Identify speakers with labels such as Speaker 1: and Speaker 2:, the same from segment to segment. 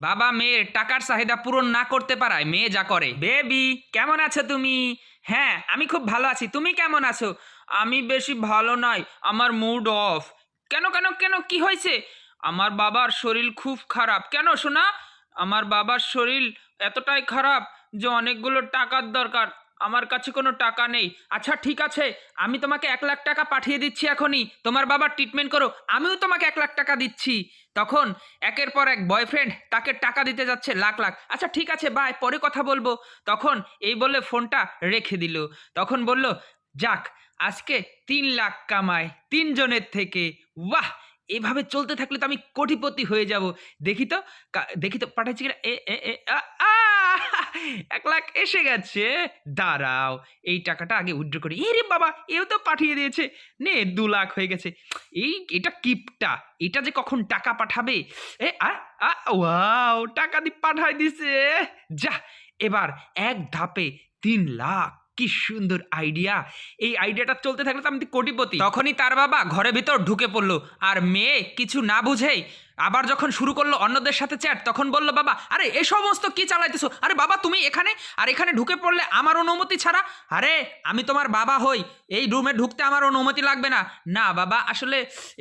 Speaker 1: বাবা মেয়ের টাকার চাহিদা পূরণ না করতে পারায় মেয়ে যা করে। বেবি, কেমন আছো তুমি? হ্যাঁ, আমি খুব ভালো আছি। তুমি কেমন আছো? আমি বেশি ভালো নাই, আমার মুড অফ। কেন কেন কেন, কি হয়েছে? আমার বাবার শরীর খুব খারাপ। কেন শোনা? আমার বাবার শরীর এতটাই খারাপ যে অনেকগুলো টাকার দরকার। আমার কাছে কোনো টাকা নেই। আচ্ছা ঠিক আছে, আমি তোমাকে 1 লাখ টাকা পাঠিয়ে দিচ্ছি এখনই। তোমার বাবার ট্রিটমেন্ট করো, আমিও তোমাকে 1 লাখ টাকা দিচ্ছি। তখন একের পর এক বয়ফ্রেন্ড তাকে টাকা দিতে যাচ্ছে লাখ লাখ। আচ্ছা ঠিক আছে, বাই, পরে কথা বলবো। তখন এই বলে ফোনটা রেখে দিল। তখন বলল, যাক, আজকে 3 লাখ কামায় 3 জনের থেকে। বাহ, এভাবে চলতে থাকলে তো আমি কোটিপতি হয়ে যাব। দেখি তো, দেখি তো পাঠাচ্ছি কিনা। এ এ এ আ আ! 1 লাখ এসে গেছে। দাঁড়াও, এই টাকাটা আগে উইথড্র করি। এরে বাবা, এও তো পাঠিয়ে দিয়েছে। নে, 2 লাখ হয়ে গেছে। এটা কিপটা, এটা যে কখন টাকা পাঠাবে। এ আ আ ওয়াও, টাকা পাঠাই দিছে। যা, এবার এক ধাপে 3 লাখ। কি সুন্দর আইডিয়া! এই আইডিয়াটা চলতে থাকলে তো আমি কোটিপতি। তখনই তার বাবা ঘরের ভিতর ঢুকে পড়লো, আর মেয়ে কিছু না বুঝেই আবার যখন শুরু করলো অন্যদের সাথে চ্যাট, তখন বলল, বাবা, আরে এ সমস্ত কি চালাইতেছো? আরে বাবা, তুমি এখানে আর এখানে ঢুকে পড়লে আমার অনুমতি ছাড়া। আরে আমি তোমার বাবা হই, এই রুমে ঢুকতে আমার অনুমতি লাগবে না। না বাবা, আসলে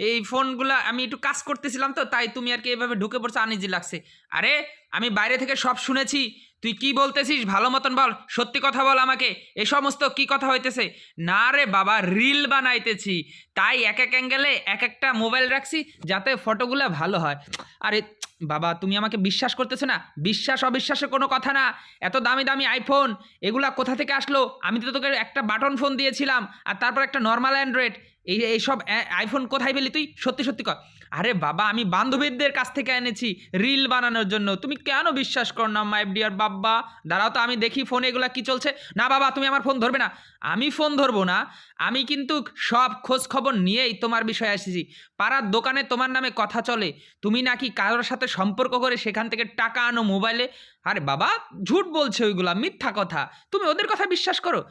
Speaker 1: এই ফোনগুলা আমি একটু কাজ করতেছিলাম তো, তাই তুমি আর কি এভাবে ঢুকে পড়ছো, আনইজি লাগছে। আরে আমি বাইরে থেকে সব শুনেছি। তুই কি বলতেছিস ভালো মতন বল, সত্যি কথা বল আমাকে। এ সমস্ত কি কথা হইতেছে? না রে বাবা, রিল বানাইতেছি, তাই এক এক অ্যাঙ্গেলে এক একটা মোবাইল রাখছি যাতে ফটোগুলো ভালো হয়। আরে বাবা, তুমি আমাকে বিশ্বাস করতেছো না? বিশ্বাস অবিশ্বাসের কোনো কথা না। এত দামি দামি আইফোন, এগুলা কোথা থেকে আসলো? আমি তো তোকে একটা বাটন ফোন দিয়েছিলাম, আর তারপর একটা নর্মাল অ্যান্ড্রয়েড। এইসব আইফোন কোথায় পেলি তুই? সত্যি সত্যি কর। আরে বাবা, আমি বান্ধবীদের কাছ থেকে এনেছি রিল বানানোর জন্য। তুমি কেন বিশ্বাস কর না মাই ডিয়ার বাবা? দাঁড়াও তো, আমি দেখি ফোনে এগুলা কি চলছে। না বাবা, তুমি আমার ফোন ধরবে না। আমি ফোন ধরবো না। আমি কিন্তু সব খোঁজ খবর নিয়েই তোমার বিষয়ে এসেছি। পাড়ার দোকানে তোমার নামে কথা চলে, তুমি নাকি কারোর সাথে সম্পর্ক করে সেখান থেকে টাকা আনো মোবাইলে। আরে বাবা, ঝুট বলছে, ওইগুলা মিথ্যা কথা। তুমি ওদের কথা বিশ্বাস করো?